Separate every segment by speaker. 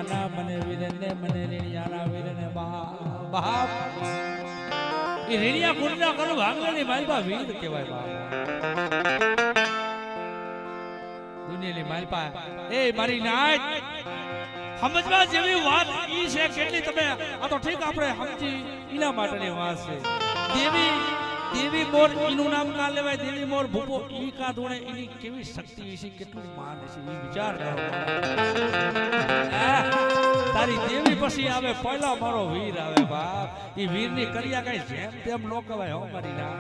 Speaker 1: રેણિયાના મને વીરને મને રેણિયાના વીરને બાપ એ રેણિયા કુંડના કર ભાગલાની માલપા વીર કહેવાય બાપ દુનિયાની માલપા એ મારી નાય સમજવા જેવી વાત ઈ છે કેટલી તમે આ તો ઠીક આપણે સમજી એના માટેની વાત છે દેવી મોર એનું નામ કા લેવાય દેવી મોર ભૂપો ઈ કા ધોણે એની કેવી શક્તિ છે કેટલું માન છે ઈ વિચાર કરો તારી દેવી પછી આવે પહેલા મારો વીર આવે બાપ ઈ વીરની કર્યા કઈ જેમ તેમ નો કહેવાય હો મારી ના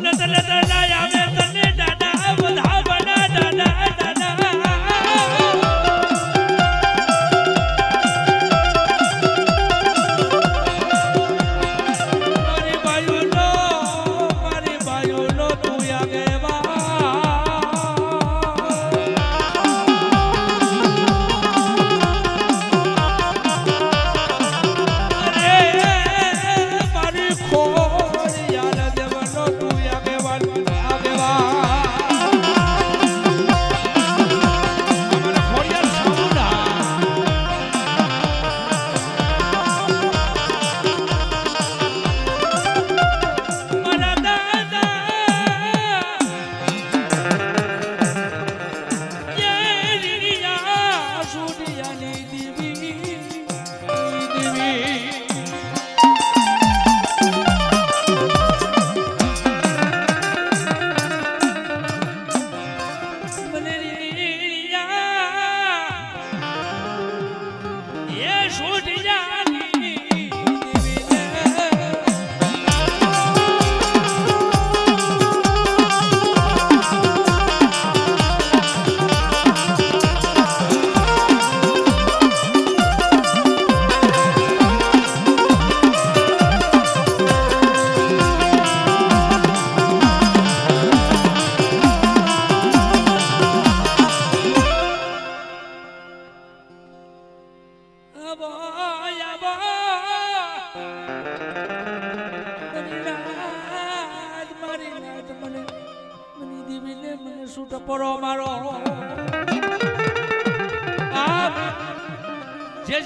Speaker 1: નજર નજર ના આવે તને દાદા બધા બના દાદા દાદા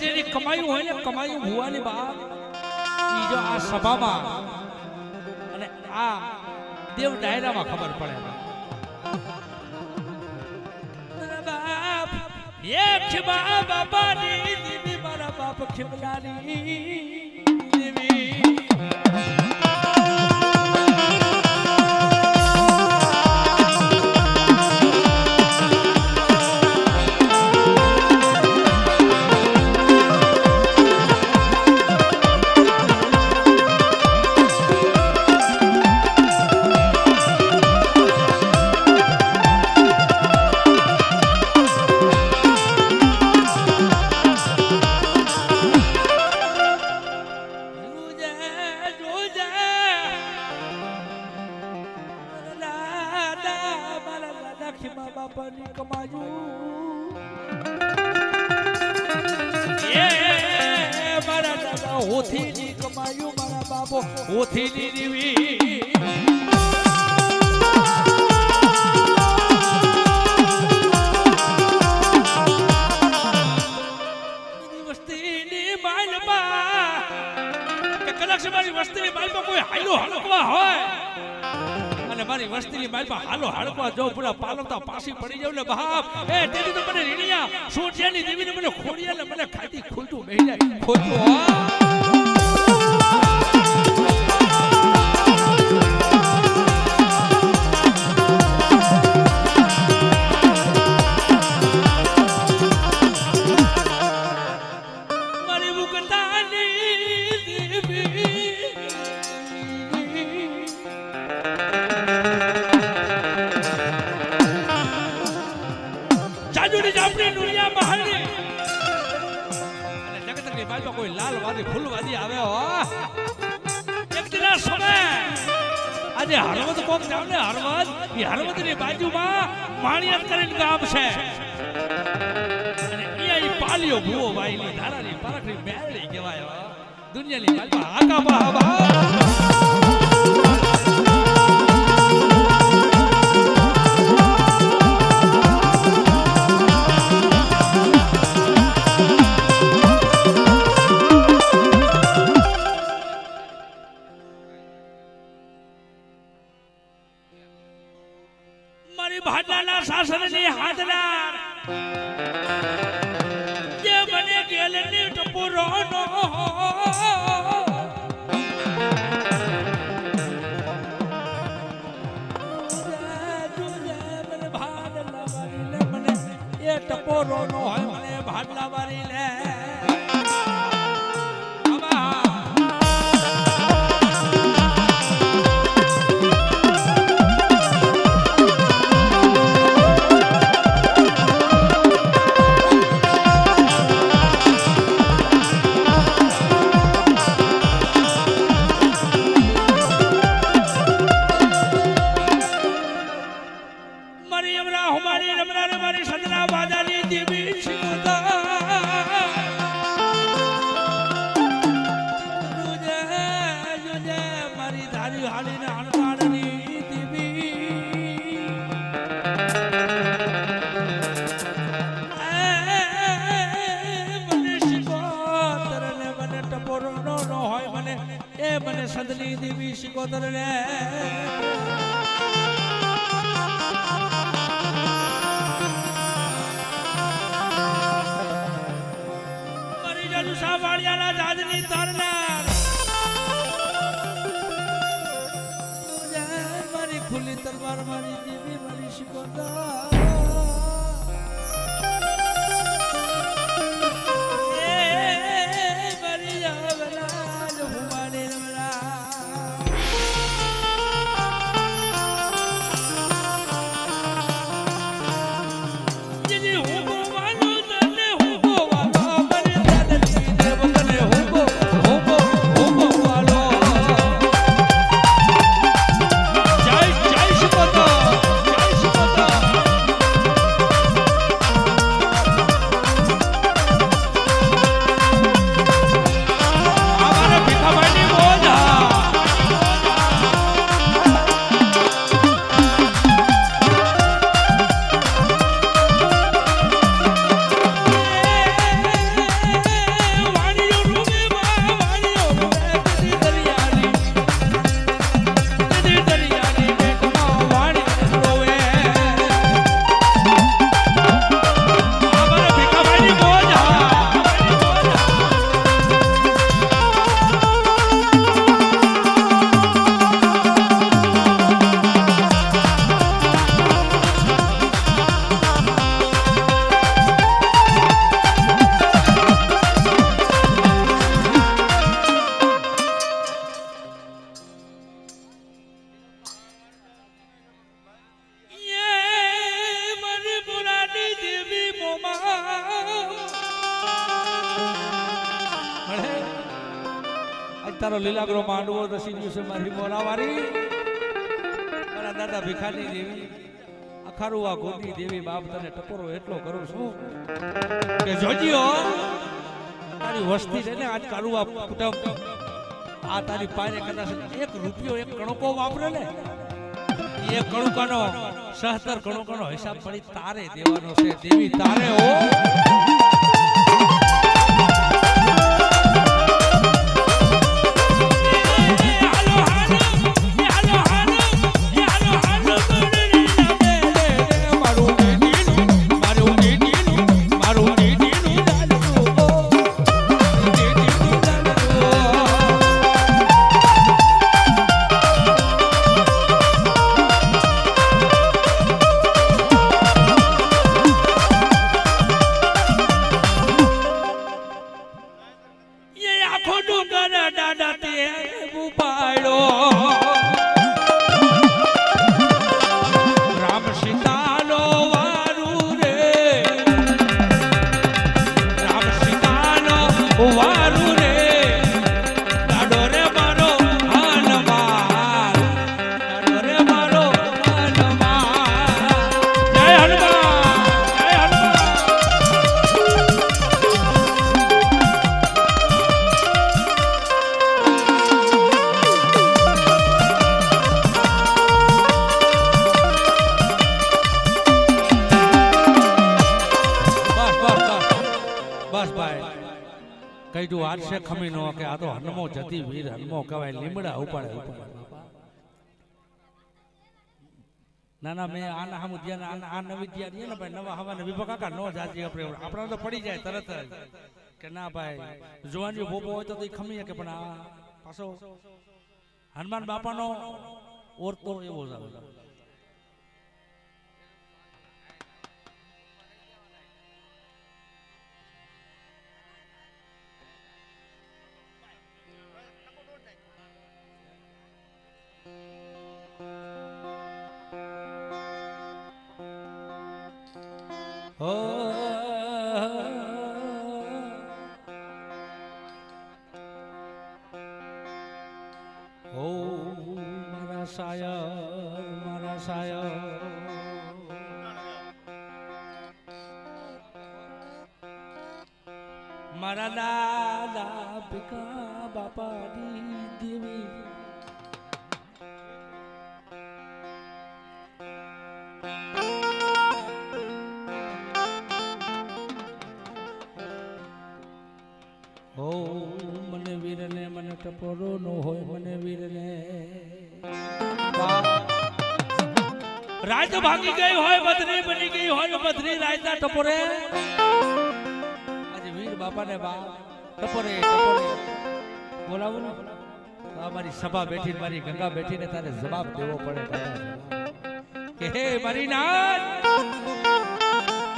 Speaker 1: જેની કમાયું હોય ને કમાયું ભુવાની બાપ ઈ જો આ સભામાં અને આ દેવ ડાયરામાં ખબર પડે બાપ એક ખિમા બાપાની દીદી મારા બાપ ખિમલાની દેવી ઓથીની કમાયું મારા બાપો ઓથીની દેવી વસ્તીની માલમાં કે કદાચ મારી વસ્તીની માલમાં કોઈ હાલો હળકવા હોય અને મારી વસ્તીની માલમાં હાલો હળકવા જો પૂરા પાલવતા પાછી પડી જાવ ને બાપ એ તેની તો મને રીણિયા સોટિયાની દેવીને મને ખોડિયા ને મને ખાતી ખોટું બેહી જાય ખોટું કોઈ લાલવાદી ફૂલવાદી આવે હો એક દિના સમય આજે હરવદ કોક જાવ ને હરવદ એ હરવદની બાજુમાં માણિયાત કરીને ગામ છે અને અહીંયા પાલિયો ભૂવો વાઈલી ધારાની પરખડી મેળડી કહેવાય દુનિયાની બાજુમાં આકા બાબા માના શાસનની હાથનાર જે મને ગેલની ટપુરોનો એ ટપોરોનો હોય મને ભાડલા વારી લે મને સંતની દેવી શિકોતર રે મારી જાદુ સાવાળિયાના જાદની તરનાર મારી ખુલ્લી તલવાર મારી દેવી મારી શિકોતર તારો લીલાગ્રો માંડવો દસી દિવસે મારી મોરાવારી મારા દાદા ભીખાની દેવી અખારુવા ગોદી દેવી બાપ તને ટકોરો એટલો કરું છું કે જોજીઓ તારી વસ્તી છે ને આજ કારુવા કુટુંબ આ તારી પાસે કદાચ 1 રૂપિયો 1 કણકો વાપરે ને એ કણકાનો 70 કણકોનો હિસાબ પડી તારે દેવાનો છે દેવી તારે હો કઈડું આરશે ખમી નો કે આ તો હનમો જતી વીર હનમો કહેવાય લીમડા ઉપાડે ઉપાડે ના ના મેં આના હામું ધ્યાન આ નવી ધ્યાન ને ભાઈ નવા હવાને વિભા કાકા નો જાજી આપણે આપણા તો પડી જાય તરત જ કે ના ભાઈ જોવાની ભોપો હોય તો એ ખમી કે પણ આ પાછો હનુમાન બાપાનો ઓરતો એવો જ આવે મારા સાયર મારા દાદા પિકા બાપાની દેવી મને વીરને મને ટપોરો નો હોય મને વીરને રાજ ભાગી ગઈ હોય બદરી બની ગઈ હોય બદરી રાયતા ટપોરે આજે વીર બાપાને બાપ ટપોરે ટપોરે બોલાવું ને તો અમારી સભા બેઠી મારી ગંગા બેઠીને તારે જવાબ દેવો પડે કે હે મારી નાથ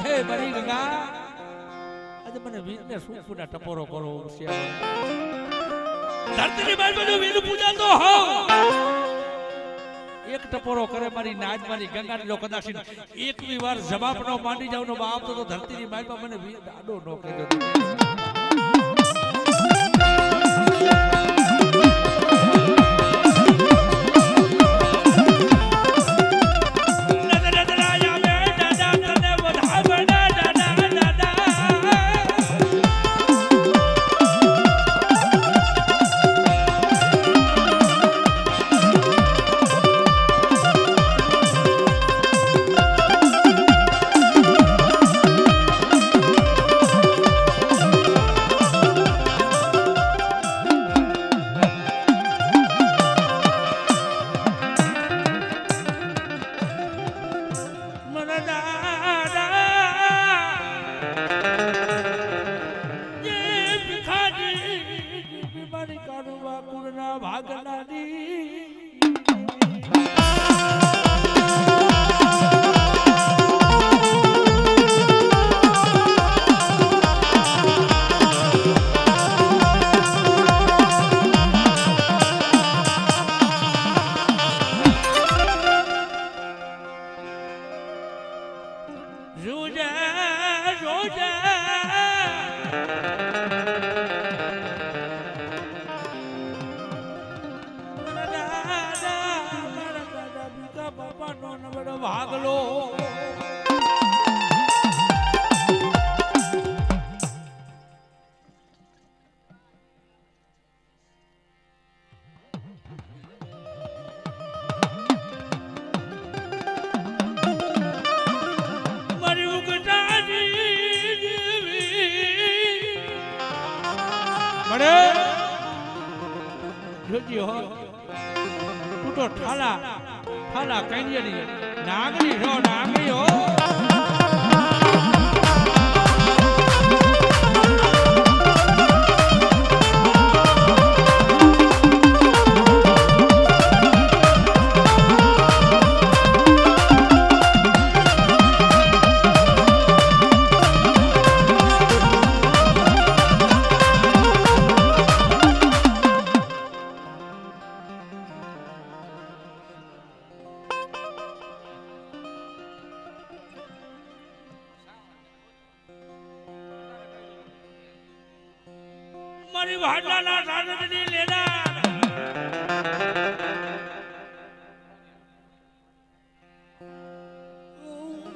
Speaker 1: હે મારી ગંગા આજે મને વીરને શું પૂરા ટપોરો કરો ધરતીની બાર બધું વીર પૂજા તો હો એક ટપોરો કરે મારી નાજ મારી ગંગા લો કદાચ એક બી વાર જવાબ નો માંડી જાવ નો બાપ તો ધરતીની બાર પર મને વીર દાડો નો કહેજો ભાગલો મારી ઉગટાની મળે જોજી હો તૂટો ઠાલા ઠાલા કઈ નાગરી રો નાગરી હો મારી ભાડલાના સાધનની લેનાર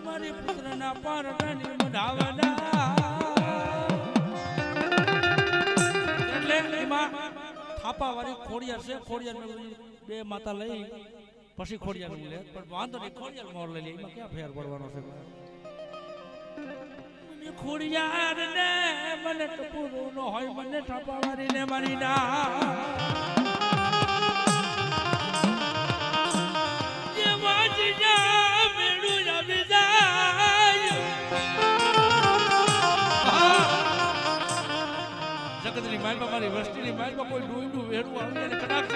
Speaker 1: મારી પુત્રના પારણાની મઢાવના એટલે એમાં થાપાવાળી ખોડિયાર છે ખોડિયાર બે માતા લઈ પછી ખોડિયાર લે પણ વાંધો નહીં ખોડિયાર મોર લઈ લે એમાં ક્યાં ફેર પડવાનો છે ખોડિયાર ને મને ટપુરો નો હોય મને ઠાપાવારી ને મારી ના જે વાજી જા ની માલમાં મારી વસ્તીની માલમાં કોઈ ડોયડું વેડું આવી અને કડાક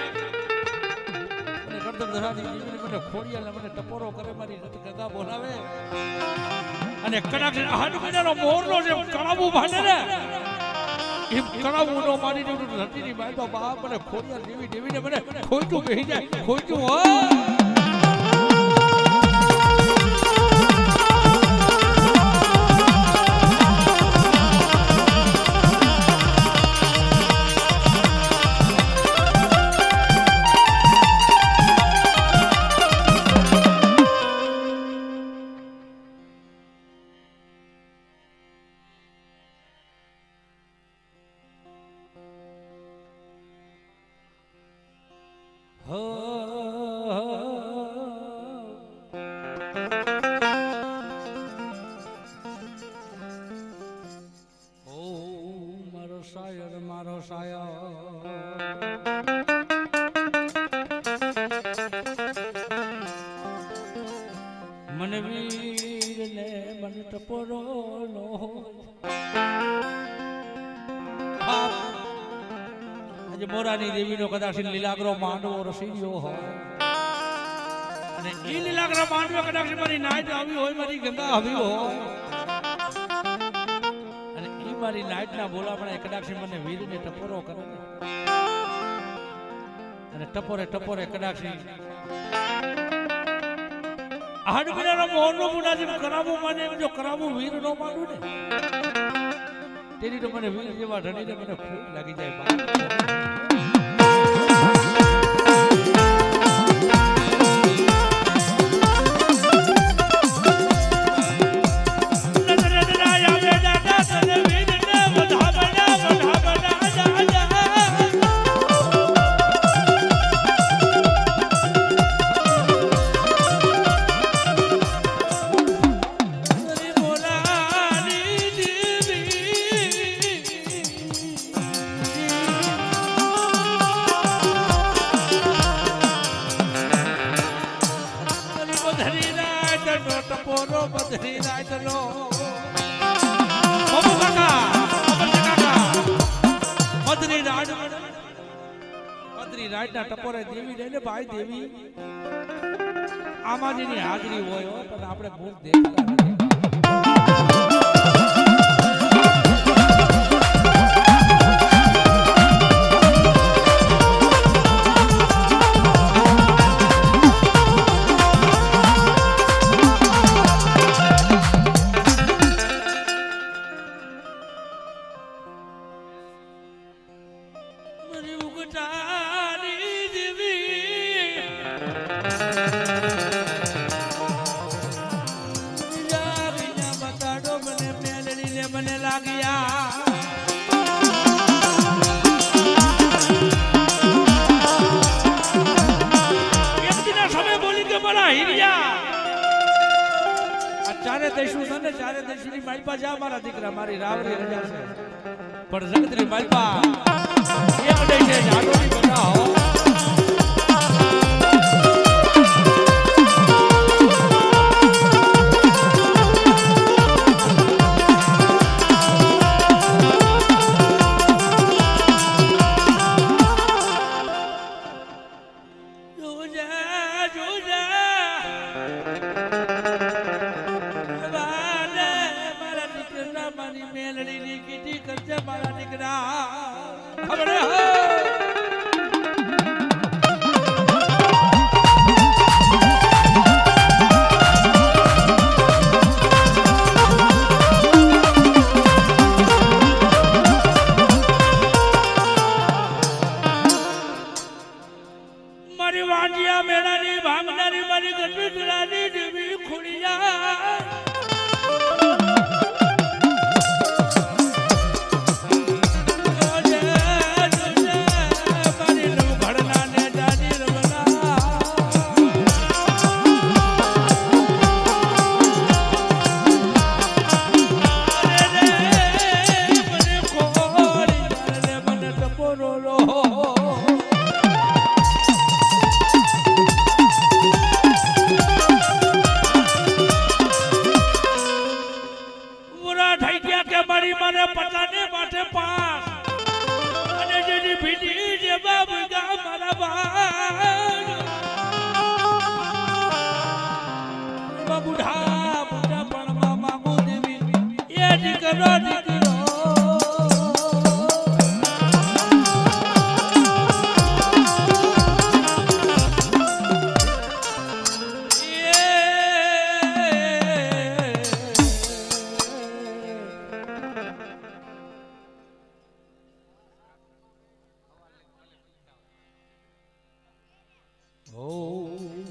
Speaker 1: મને કરતર ધરાની જીવને મને ખોડિયાને મને ટપોરો કરે મારી રત ગગા બોલાવે અને કડાક હાડ મહિનાનો મોરનો જે કળાવું ભાંડે ને એમ કળાવું નો મારી દેવું રતીની માલમાં બાપ મને ખોડિયા દેવી દેવીને મને ખોઈતું બેહી જાય ખોઈતું હો મારો સાયો મને વીર ને મને ટપોરો નો આજે મોરાની દેવીનો કદાચ લીલાગ્રો માંડવો રસીડ્યો હોય અને એ લીલાગ્રો માંડવો કદાચ મારી નાઈટ આવી હોય મારી ગંગા આવી હોય મારી નાઈટ ના બોલામણા કડાક્ષી મને વીરને ટપોરો કરે અને ટપોરે ટપોરે કડાક્ષી હાડકડાનો મોરનો મુનાજી કરાવું મને જો કરાવું વીર નો માનું ને તેની તો મને વીર જેવા ઢણીને મને ખૂબ લાગી જાય ટપોરે દેવી ને ભાઈ દેવી આમાં જેની હાજરી હોય પણ આપણે મુખ દેખતા નથી મને લાગ્યા વ્યક્તિના સમય બોલી કે મારા હીરિયા આ ચારે દેશો છે ને ચારે દેશની માલપા જા મારા દીકરા મારી રાવની રજા છે પણ જગતની માલપા એક દેશે જાડોની બધા હો મારો દીકરો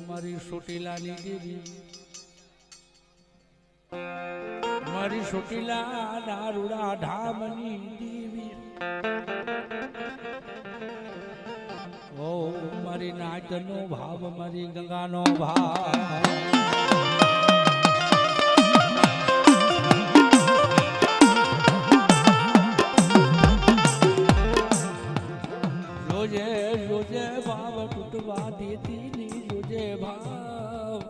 Speaker 1: મારી ચોટીલાની દેવી મારી ચોટીલા દારૂડા ધામની દેવી ઓ મારી નાચનો ભાવ મારી ગંગાનો ભાવ રોજે રોજે ભાવ તૂટવા દેતી ની રોજે ભાવ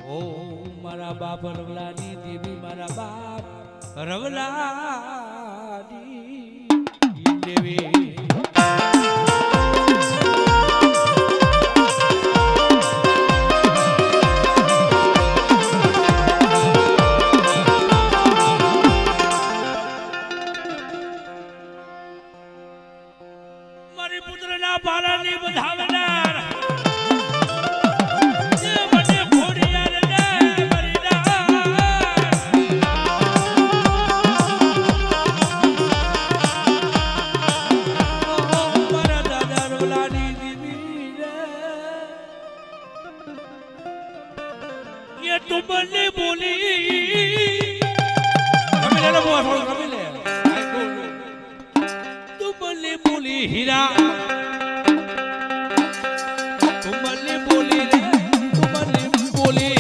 Speaker 1: ઓ મારા બાપ રવલાની દેવી મારા બાપ રવલાની દેવી પુત્રના પારાની વધાવનાર જે મને ખોડિયાર ને મરીનાર મારા દાદા રોલાની દીવી રે ये तुमने बोली रमी ले बुआ थोड़ा रमी ले तुमने बोली हीरा तुमने बोली रे तुमने बोली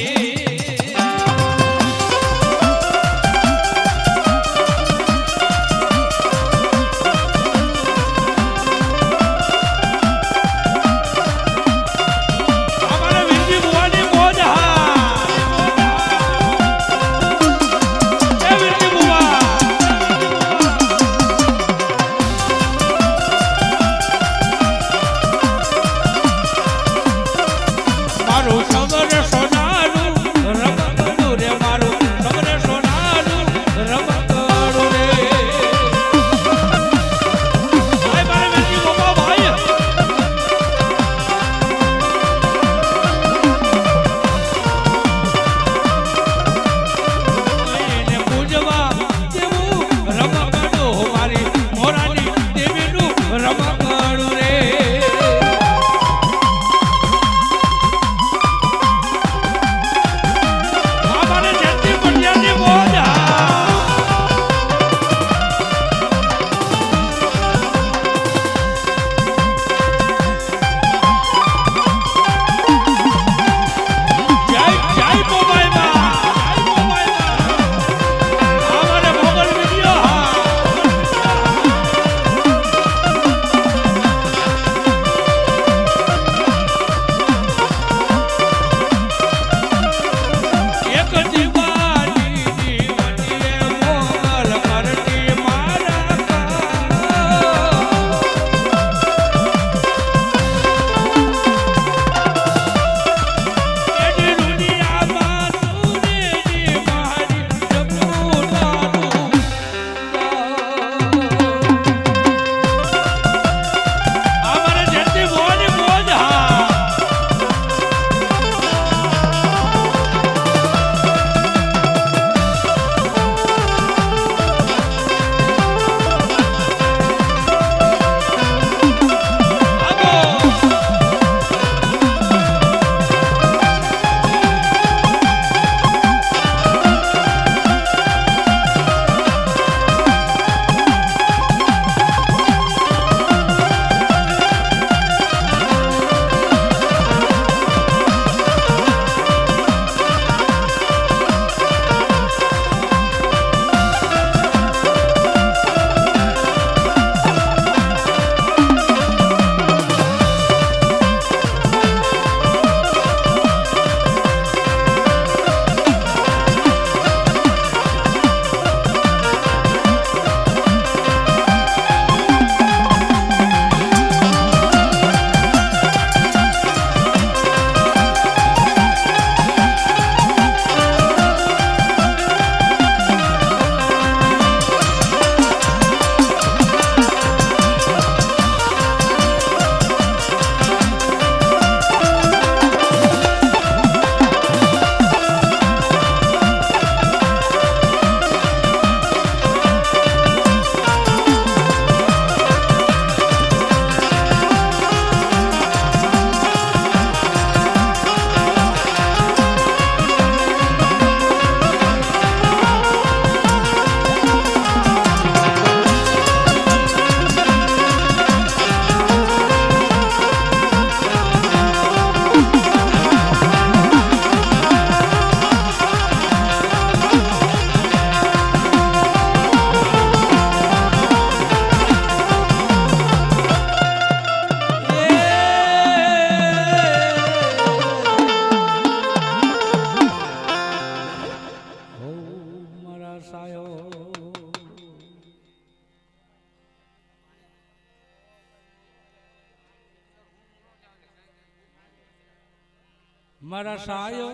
Speaker 1: મારા સાયો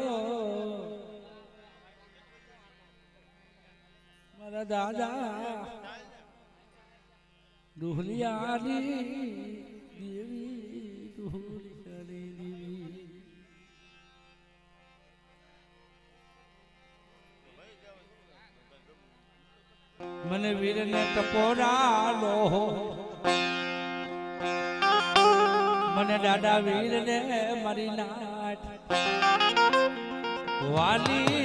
Speaker 1: મારા દાદા દુહલિયાની દેવી દુહલિયાની દેવી મને વીરને ટપોરા લો મને દાદા વીરને મારી નાટ વાલી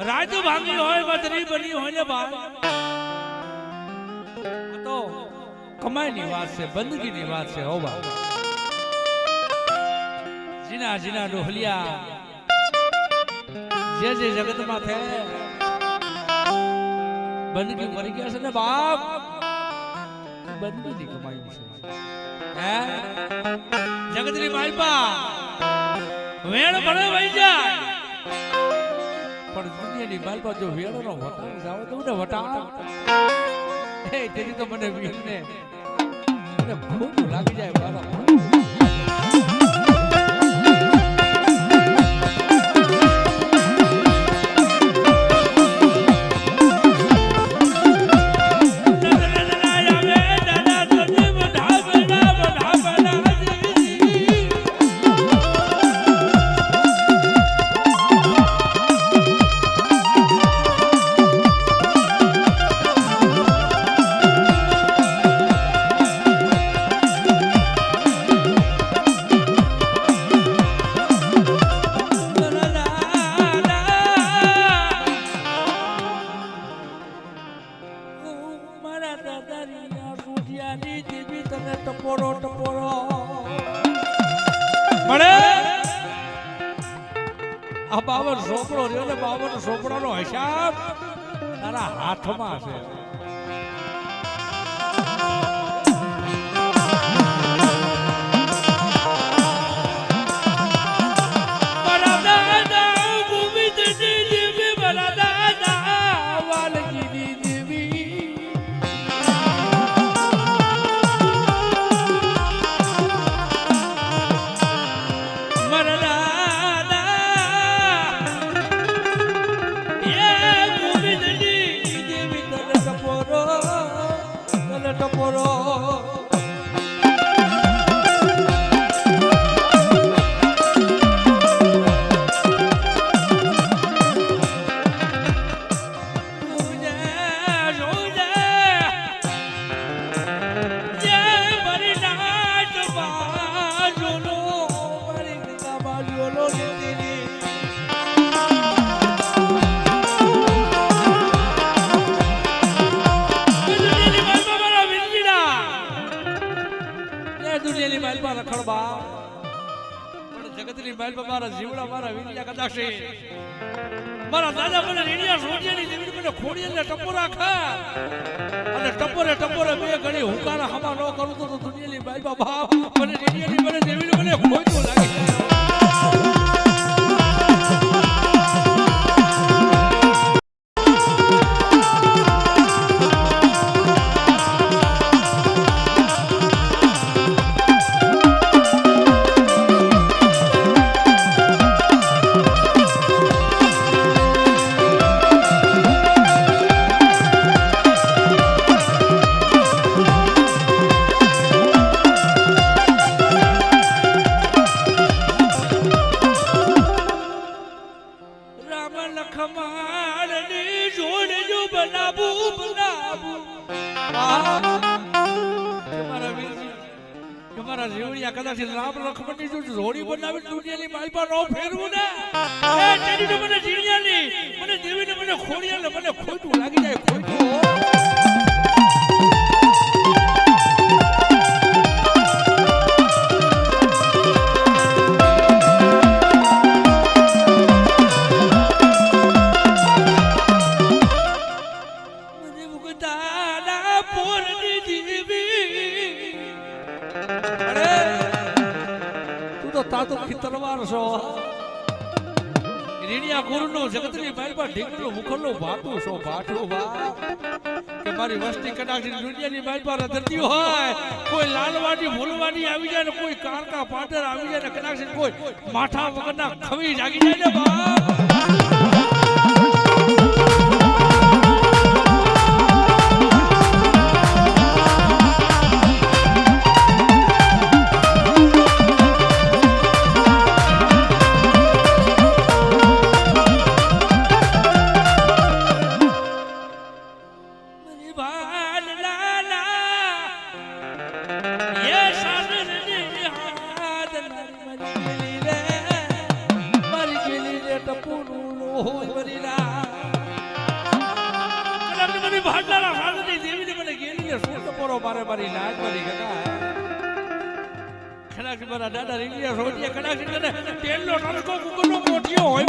Speaker 1: રાજ ભાંગી હોય બદરી બની હોય ને ભાઈ તો કમાઈની વાત છે બંદગીની વાત છે હો બા જીના જીના ડોહલિયા જે જે જગતમાં છે બંદગી મરી ગયા છે ને બાપ બંદગીની કમાઈ છે હે જગતની માલપા વેણ ભણે વઈ જાય પણ દુનિયાની માલપા જો વેણનો વટાવ જાવ તો ને વટાવ એ તેની તો મને વીરને મને ખૂબ લાગી જાય બાબા બાવન સોપડો રહ્યો ને 52 સોપડાનો હિસાબ તારા હાથમાં છે જગતની માલપા મારા જીવડા મારા વીડિયા કદાચ મારા દાદા મને રીડિયા સોજેની દેવી મને ખોડીને ટપોરા ખા અને ટપોરે ટપોરે બે ઘડી હુંકારા હમા ન કરું તો દુનિયાની માલપા બાપ મને રીડિયાની મને દેવી મને ખોઈતો લાગી જાય કદાચ રામ લક્ષ્મણની જો જોડી બનાવી દુનિયાની માલપા નો ફેરવું ને એ તેની મને જીણિયાની મને દેવીને મને ખોડિયાને મને ખોટું લાગી જાય ખોટું તલવાર છો રીણિયા ગુરુનો જગતની માલ બાજુમાં ઢીકલો મુખલો ભાટું સો ભાટું બા કે મારી વસ્તી કદાચ દુનિયાની બાજુમાં રધતી હોય કોઈ લાલવાડી ભૂલવાડી આવી જાય ને કોઈ કારકા પાટર આવી જાય ને કદાચ કોઈ માથા વગરના ખવી જાગી જાય ને બા દાદા રીંગિયા રોટિયા કડાક ને તેલનો ટણકો કુકરનો મોટિયો હોય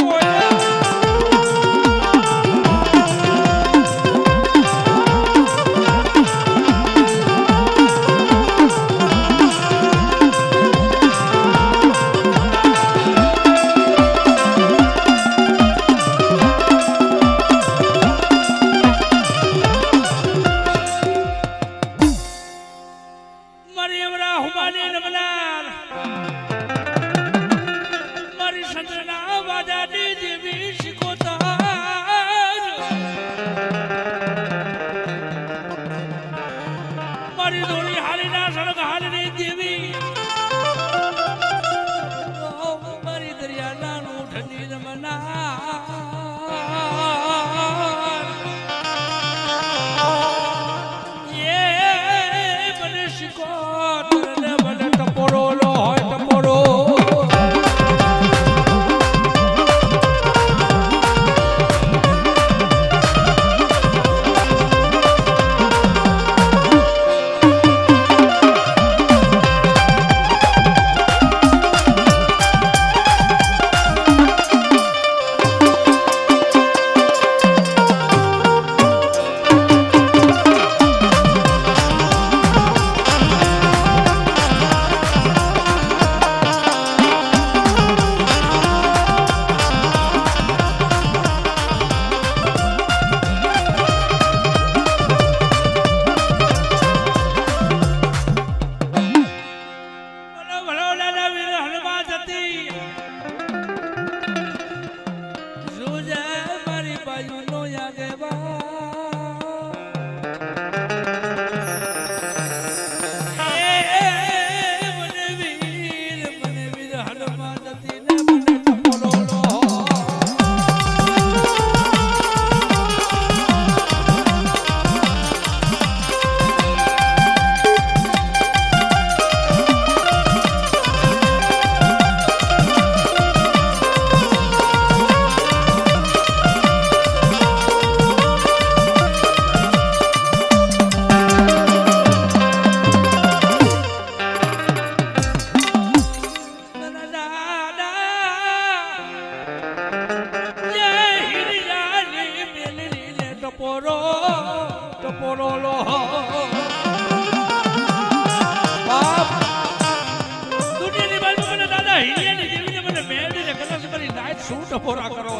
Speaker 1: શું ટપોરા કરો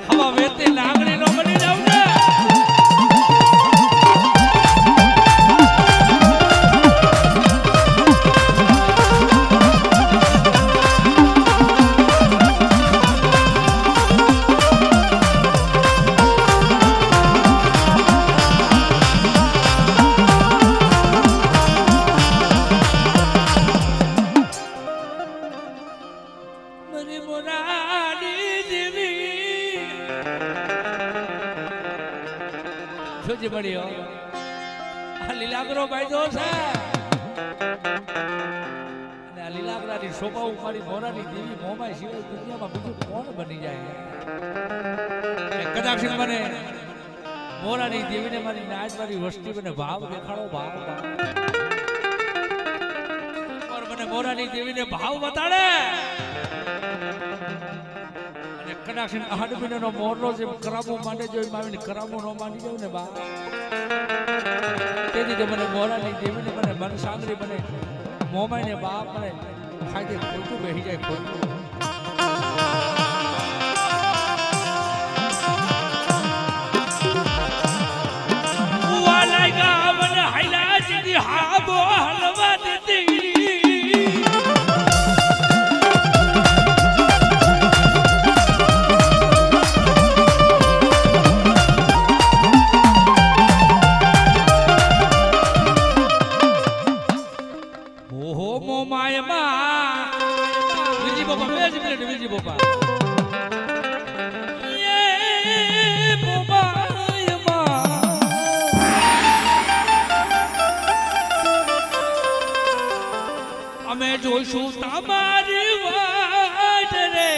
Speaker 1: હવા વેતે લાગણી નો બની જાવ ને જોજી મળ્યો આ લીલાગરો બાયદો છે અને આ લીલાગરાની શોભા ઉપાડી મોરાની દેવી મોમાય સિવાય દુનિયામાં બીજું કોણ બની જાય કદાચ મને મોરાની દેવીને મારી નાચ મારી વસ્તી મને ભાવ દેખાડો ભાવ મને મોરાની દેવીને ભાવ બતાડે કદાચ આડમીનો મોરલો જેમ કરામો માંડે જોઈ માવીને કરામો નો માંડી જાવ ને બા તેથી તો મને મોરાની દેવીને મને મન સાંગરી મને મોમાઈને બાપ મને ખાઈ દે ખોટું બેસી જાય ખોટું હાબો હલવા દીધી અમે જોઈશું તમારી વાટ રે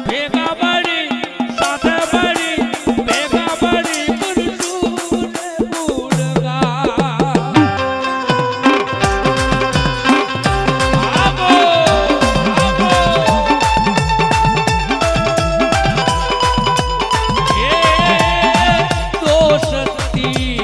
Speaker 1: ભેગા બળી સાથે બળી ભેગા બળી કરશું રે ગુણગાન આવો એ દોસ્તી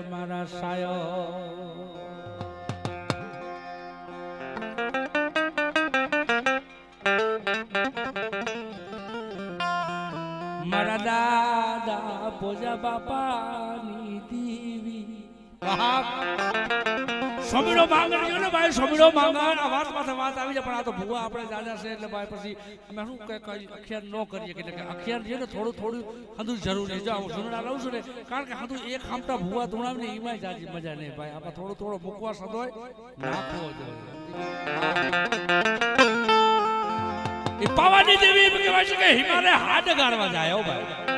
Speaker 1: મારા સાયો મારા દાદા ભોજા બાપાની દીવી સમીડો માંગણ ને ભાઈ સમીડો માંગણ આ વાત માથે વાત આવી જાય પણ આ તો ભૂવા આપણે દાદા છે એટલે ભાઈ પછી અમે શું કઈ અખિયાર ન કરીએ એટલે કે અખિયાર છે ને થોડું થોડું હંધું જરૂરી જો હું સુનડા લઉં છું ને કારણ કે હંધું એક ખામટા ભૂવા ધૂણાવને એમાં જાજી મજા નહીં ભાઈ આપણે થોડું થોડો મૂકવા સદોય નાખવો જોઈએ એ પાવાની દેવી એમ કહેવાય છે કે હિમાલય હાડ ગાળવા જાય હો ભાઈ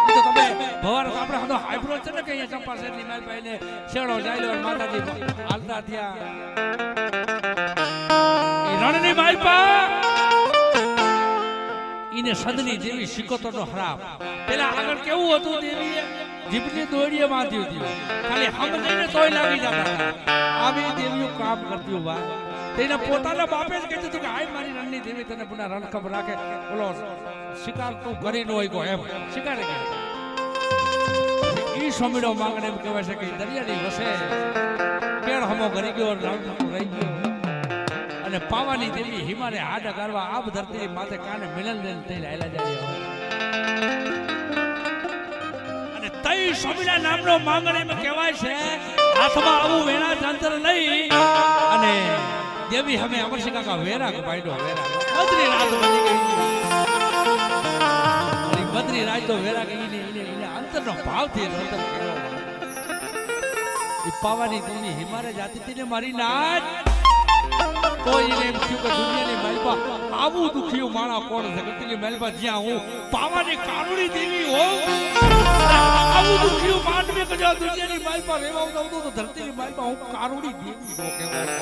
Speaker 1: તો તમે ભવાર આપણે હંધો હાઈબ્રો છે ને કે અહીંયા ચંપા શેર ની મારી ભાઈને શેડો જાયલો માતાજી હાલતા થયા એ રણની માલપા ઈને સદની દેવી સિકોતરનો હરાપ પેલા આગળ કેવું હતું દેવીએ જીભની દોડીએ બાંધી હતી ખાલી હમ જઈને તોય લાગી જતા આવી દેવીઓ કામ કરતી બા તેના પોતાના બાપે જ કીધું કે આય મારી રણની દેવી તને પુના રણખબ રાખે બોલો શિકાર તું કરી નો હોય કો એમ શિકારે કે ઈ સમીડો માંગણે એમ કહેવાય છે કે દરિયાની વસે કેળ હમો કરી ગયો રામ રહી ગયો અને પાવાની દેવી હિમારે હાડ કરવા આબ ધરતી માથે કાને મિલન લઈને થઈને આયલા જાય અને તઈ સમીડા નામનો માંગણ એમ કહેવાય છે હાથમાં આવું વેણા જંતર લઈ અને દેવી હમે અમરસિંહ કાકા વેરા પાડ્યો વેરા બદરી રાત બની ગઈ અને બદરી રાત તો વેરા ગઈ ને અંતરનો ભાવથી રતન કર્યો એ પાવાની દેવી હિમારે જાતી હતી ને મારી નાચ તો એને એમ થયું કે દુનિયાની માલપા આવું દુખિયું માણા કોણ છે ગતિની માલપા જ્યાં હું પાવાની કારુણી દેવી હોઉં આવું દુખિયું માનવે કે જ્યાં દુનિયાની માલપા રહેવા આવતો તો ધરતીની માલપા હું કારુણી દેવી નો કહેવાય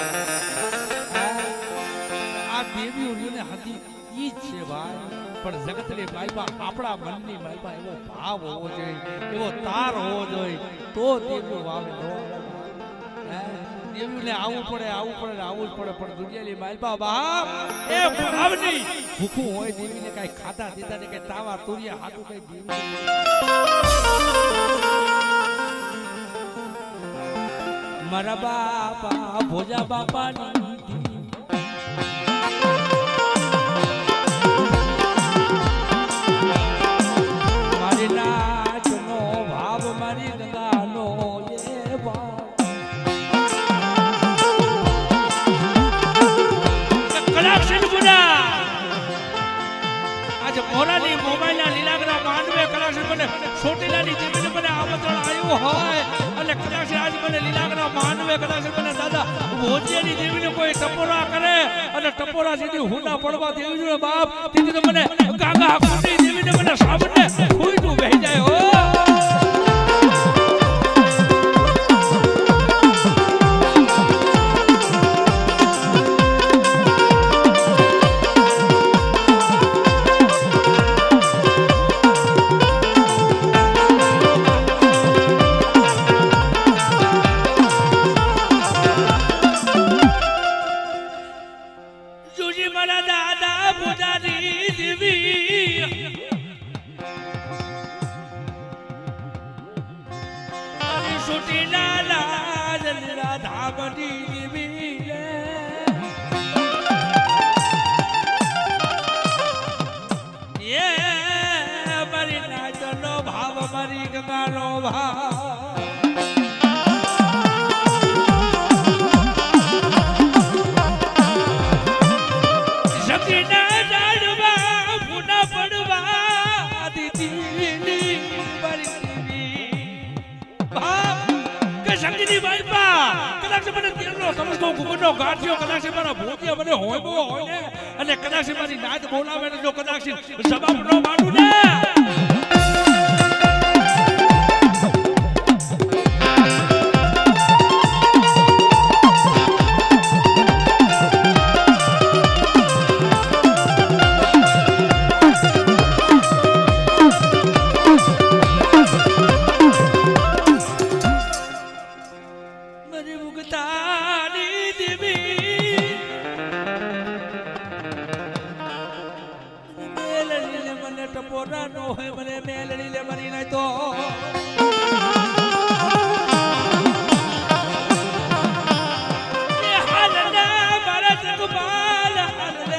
Speaker 1: આ દેવીઓ ને હતી ઈ જ છે ભાઈ. પણ જગતની માલપા આપણા મનની માલપા એવો ભાવ હોવો જોઈએ, એવો તાર હોવો જોઈએ, તો દેવીઓ વાવે ન દેવીઓને આવવું પડે ને આવવું જ પડે. પણ દુનિયાની માલપા બાપ એ ભાવની ભૂખું હોય દેવીને કાંઈ ખાતા દીધા ને કઈ તાવા તુરિયા હાટું કઈ દેવી મારા બાપા ભોજા બાપાની મારી નાચનો ભાવ મારી ગંગાનો એ ભાવ કલાક્ષણ બુડા આજે મોરાની મોબાઈલના લીલાગરા માંડવે કલાક્ષણ મને છોટીલાની જીવીને મને આમંત્રણ આવ્યું હોય અને કદાચ આજ મને લીલાગરા માંડવે કદાચ મને દાદા ભોજિયાની દેવીને કોઈ ટપોરા કરે અને ટપોરા જેથી હુંડા પડવા દેવીનો બાપ તેથી તો મને ગાગા કુટી દેવીને મને સામને ખુઈટું બેહી જાય હો. મારી ગંગાનો ભાવ સખીના ઝાડવા ફૂના પડવા દીદી કે સખીની બાઈપા કદાચ મને તેલનો સમજતો ગુગનો ગાંઠિયો કદાચ મારા ભૂતિયા મને હોય ને અને કદાચ મારી નાત બોલાવે ને જો કદાચ જવાબ ન માંડું ને ટપોરા નો હોય મને મેલડી લે મરી નાય તો એ હાલને મારા જગપાલ હાલને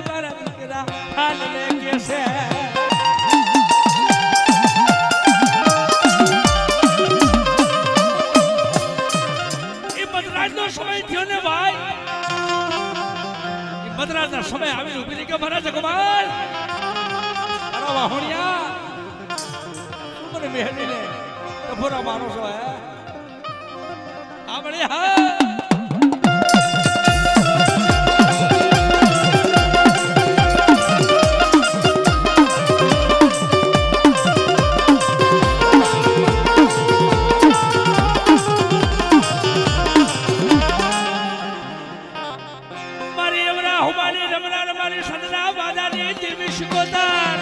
Speaker 1: મારા દીકરા હાલને કેસે એ મદ્રાસનો સમય થયો ને ભાઈ એ મદ્રાસના સમય આવીને ઉભી રહી કે મારા જગપાલ વાહોણિયા મને મેહડીને ટપોરા મારો છો હે આમણે હા મારી એવરા હુમાની રમણા રમાની સદના વાદાની દેવી શિકોતાર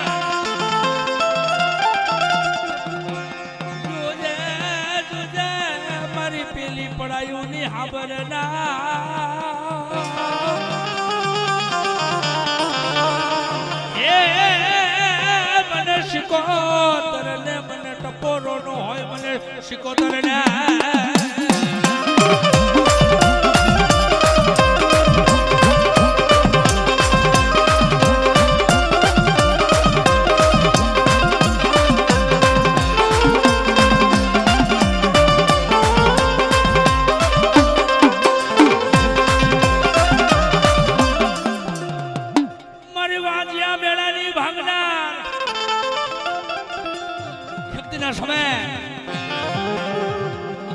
Speaker 1: પેલી પડાયું ની હાબર ના એ મને શિકોતર ને મને ટપોરો નો હોય મને શિકોતર ને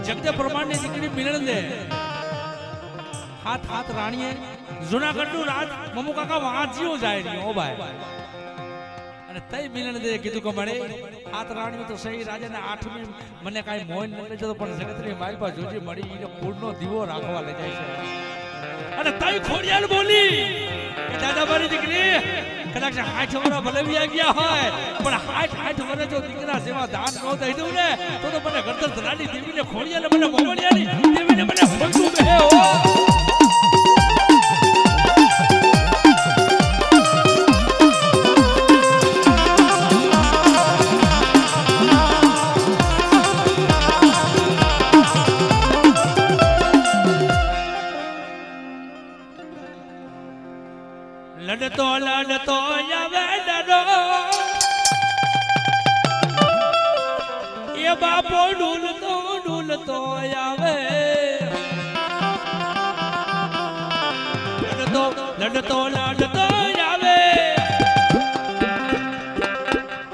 Speaker 1: જગતે પ્રમાણની દીકરી મિલન દે હાથ હાથ રાણીએ જુનાગઢનું રાજ મમુ કાકા વાંચ્યો જાય નહીં ઓ ભાઈ અને તઈ મિલન દે કીધું કે મળે હાથ રાણીઓ તો સહી રાજાને આઠમી મને કાંઈ મોહન ન લઈ જતો પણ જગતની મારી પાસે જોજી મળી એને કુળનો દીવો રાખવા લઈ જાય છે અને તઈ ખોડિયાલ બોલી કે દાદા મારી દીકરી કદાચ 60 વર્ષ ભલે વી ગયા હોય પણ 60 વર્ષ જો દીકરા સેવા દાન ન દઈ દઉં ને તો મને ગરદન ધરાની દેવીને ખોડિયાલે મને મોમડિયાની દેવીને મને ખોટું કહે હો લડતો લડતો આવે ડરો એ બાપો ડૂલતો આવે લડતો આવે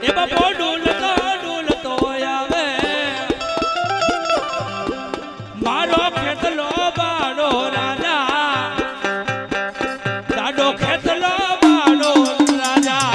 Speaker 1: એ બાપો ડૂલતો આવે મારો ખેતલો બાળો રાજા દાડો ખેતલો બાળો રાજા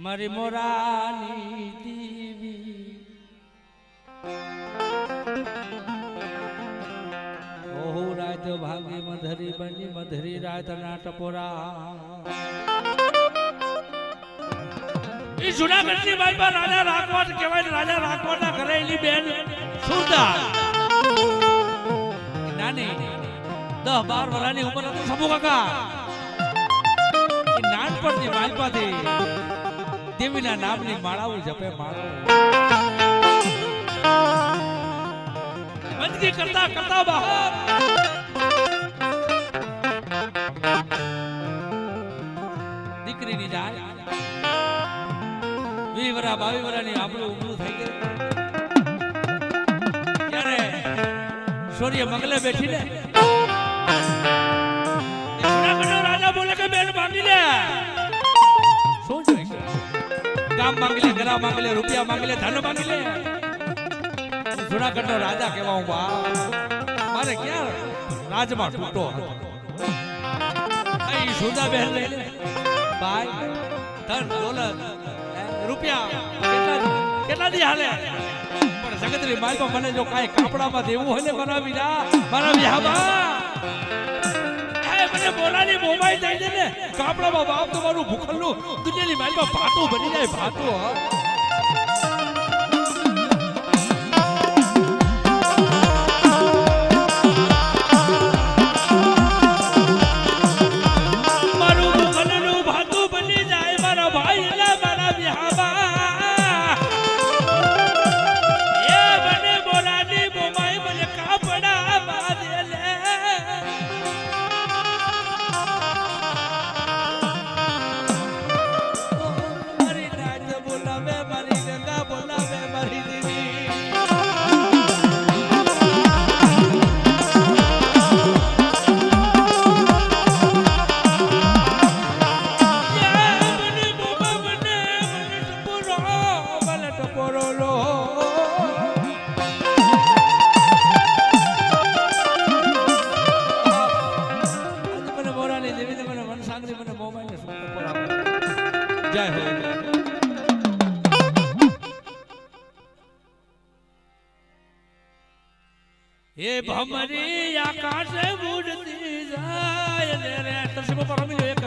Speaker 1: મારી મોરાની દેવી ઓહો રાત ભાગી મધરી બની મધરી રાત ના ટપોરા ઈ જુનાગઢની બાઈમાં રાજા રાખવાડ કહેવાય રાજા રાખવાડના ઘરે એની બેન સુરદા નાની 10-12 વર્ષની ઉંમર હતી સબુ કાકા ઈ નાનપણની બાઈમાંથી દેવીના નામની માળાઓ જપે માળાઓ બંદગી કરતા બહાર દીકરીની જાય 20 વર્ષ 22 વર્ષની આપણું ઊભું થઈ ગયું ત્યારે સૂર્ય મંગલે બેઠીને જૂનાગઢનો રાજા બોલે કે બેન માંગી લે શું જોઈએ ગામ માંગી લે ઘરા માંગી લે રૂપિયા માંગી લે ધન માંગી લે જૂનાગઢનો રાજા કેવા હું બા મારે ક્યાં રાજમાં ટૂટો અહીં સુધા બહેન લઈ લે ભાઈ ધન દોલત રૂપિયા કેટલા દી હાલે પણ જગતની માલમાં મને જો કાંઈ કાપડામાં દેવું હોય ને મારા વિહામાં મને બોલાની મોબાઈલ દઈ દે ને કાપડામાં બાપ તમારું ભૂખલનું દુનિયાની માલમાં ભાતું બની જાય ભાતું એ ભમરી આકાશે ઉડતી જાય રે તરસમો પર રમી લો એક જ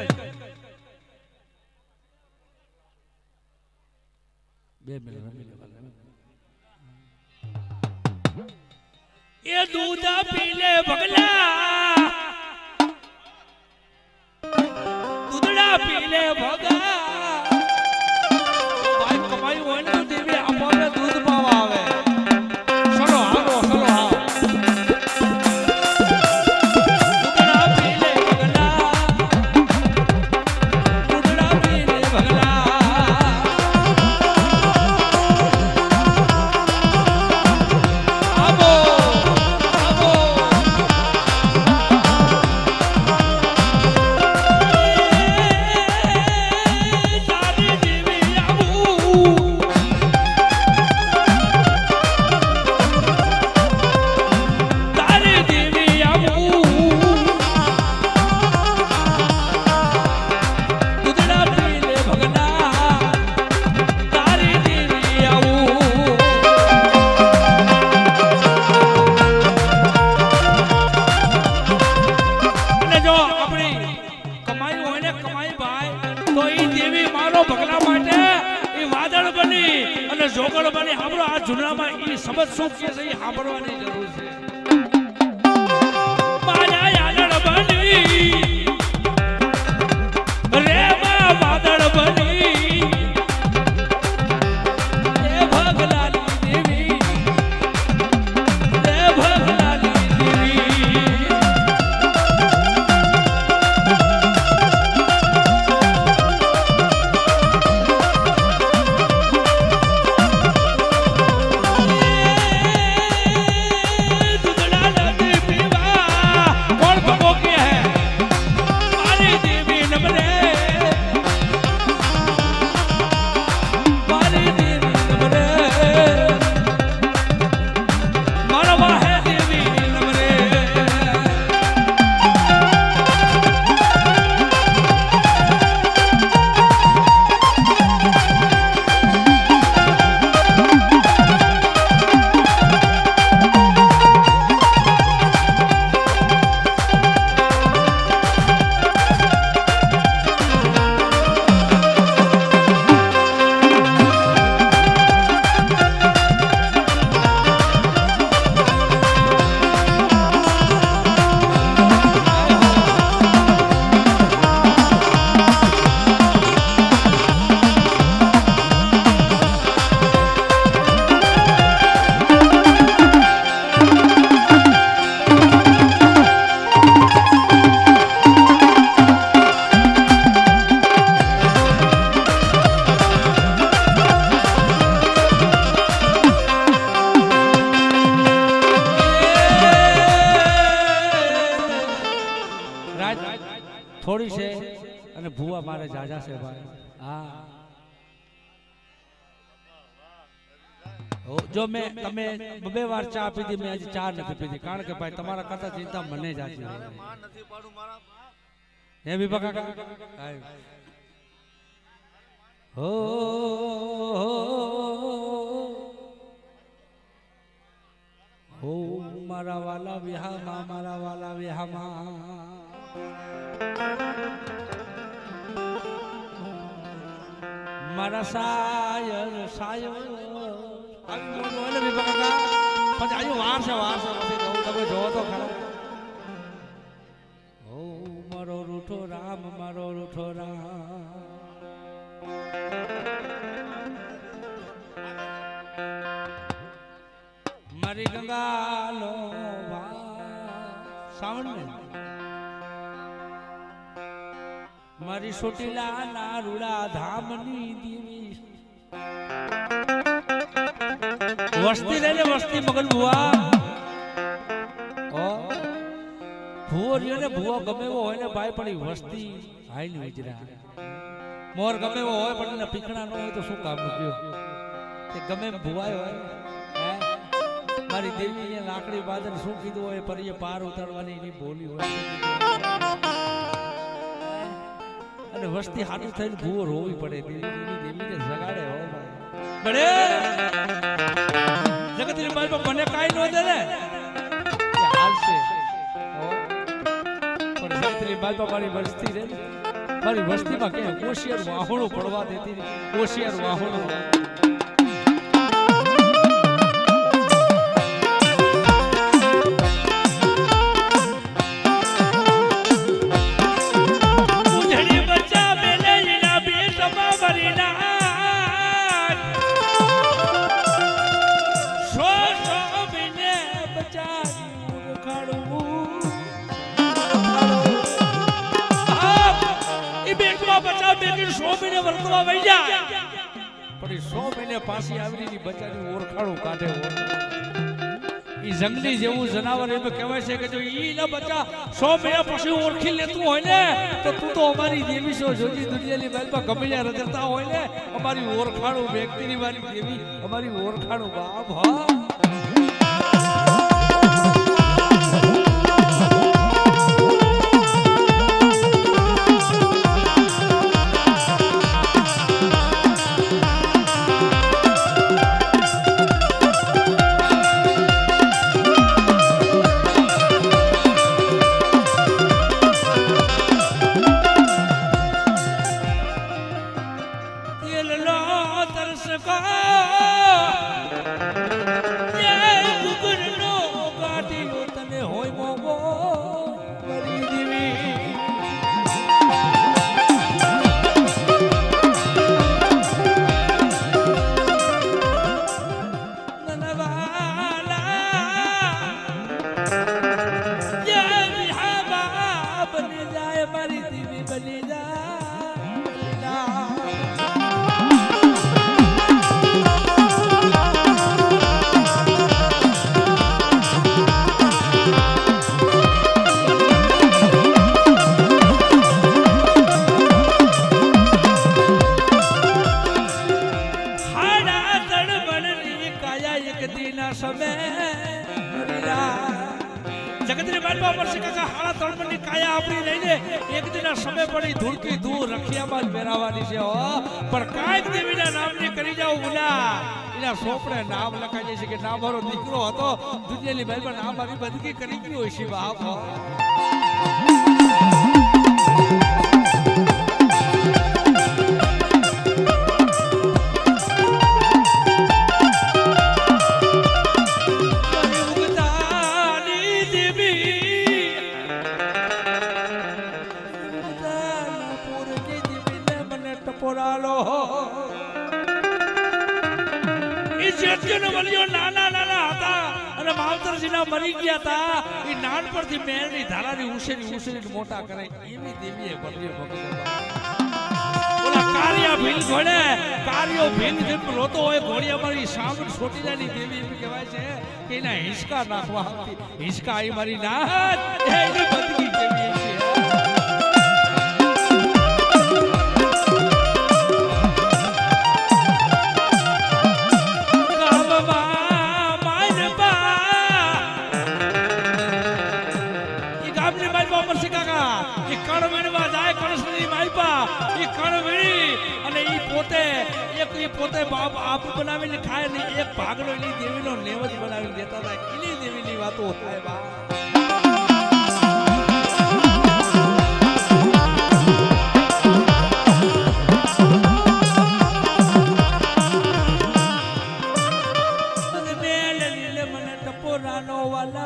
Speaker 1: 2 મિનિટ રમી લો એ દૂધ પી લે ભગલા દૂધડા પી લે ભગા ભાઈ કમાયું હોય ને દેવી આપોને દૂધ પાવા આવે ચલો હાલો ચલો હાલો જોગળ બની સાંભળો આ જૂનામાં ઈ સમજ શું કે છે ઈ સાંભળવાની જરૂર છે માયા યાદળ બની રે મા વાદળ બની એ ભગલાની દેવી એ ભગલાની દેવી થોડી છે અને ભૂવા મારે જાજા છે ભાઈ હા જો મેં તમે 2 વાર ચા આપી હતી મેં હજી ચા નથી પીધી કારણ કે ભાઈ તમારા કરતા ચિંતા મને જ આજી હે વિભા કાકા હો હો મારા વાલા વિહામાં મારા વાલા વિહામાં મારા સાયર સાયર આવી બોલે વિભા કાકા પછી આયો વાર છે પછી કહું તમે જોવો તો ખરા ઓ મારો રૂઠો રામ મારી ગંગાલો સાવણ ને મારી સોટીલા ના રૂડા ધામની દેવી વસ્તી લઈને વસ્તી મગન ભુવા ઓ ભુવો રહ્યો ને ભુવો ગમે એવો હોય ને ભાઈ પણ વસ્તી હાઈ ની વિચરા મોર ગમે એવો હોય પણ એના પીખણા ન હોય તો શું કામ નું કે ગમે એમ ભુવાય હોય મારી દેવી લાકડી બાદલ શું કીધું હોય પર એ પાર ઉતારવાની એની બોલી હોય અને વસ્તી હાટું થઈને ભૂવો રોવી પડે દેવીને જગાડે હો બડે જગતની બાઈ મને કાઈ ન દે ને આવશે પણ જગતની માલપા મારી વસ્તી રે મારી વસ્તીમાં ક્યાંય હોશિયાર વાહોણું પડવા દેતી હોશિયાર વાહોણું પાછી આવેલી બચારી ઓળખાણું કાઢે ઈ જંગલી જેવું જનાવર એમ કહેવાય છે કે જો ઈ ન બચા 100 મહિના પછી ઓળખી લેતું હોય ને તો તું તો અમારી દેવી છો જોજી દુનિયાની બાલમાં ગમે રજતા હોય ને અમારી ઓળખાણું વ્યક્તિની મારી દેવી અમારી ઓળખાણું બાપ હા જગતની બાલમાં પરસે કાકા હાડા તળમણની કાયા આપણી લઈને એક દિના સમય પડી ધૂળકી દૂર રખિયામાં જ મેરાવાની છે પણ કાંઈક દેવીના નામની કરી જાવ ઉલા એના સોપડે નામ લખાઈ જાય છે કે ના મારો દીકરો હતો દુનિયાની બાલમાં નામ મારી બંદગી કરી ગઈ હોય છે બાપ મરી ગયા હતા એ નાનપણથી મેળની ધારાની ઉછેરી મોટા કરે એવી દેવીએ બદલ્યો ભગવાન ઓલા કારિયા ભીલ ઘોડે કારિયો ભીલ જેમ રોતો હોય ઘોડિયા મારી સામણ છોટી જાની દેવી એમ કહેવાય છે કે એના હિંચકા નાખવા હતી હિંચકા આવી મારી નાત એની બંદગી કેવી છે પોતે બાપ આપ બનાવીને ખાય ને એક ભાગનો એની દેવીનો નેવજ બનાવીને દેતા હતા એની દેવીની વાતો થાય બા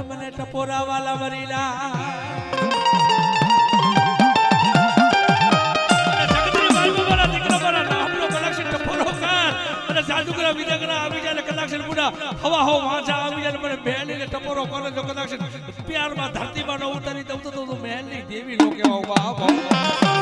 Speaker 1: મને ટપોરા વાલા મરીલા જાદુગરા વિદગરા આવી જાય કલાક છે પૂરા હવા હો વાંચા આવી જાય મને મહેલને ટપોરો કરે જો કલાક છે પ્યારમાં ધરતીમાં ન ઉતારી દઉં તો મહેલની દેવી લો કેવા બાપ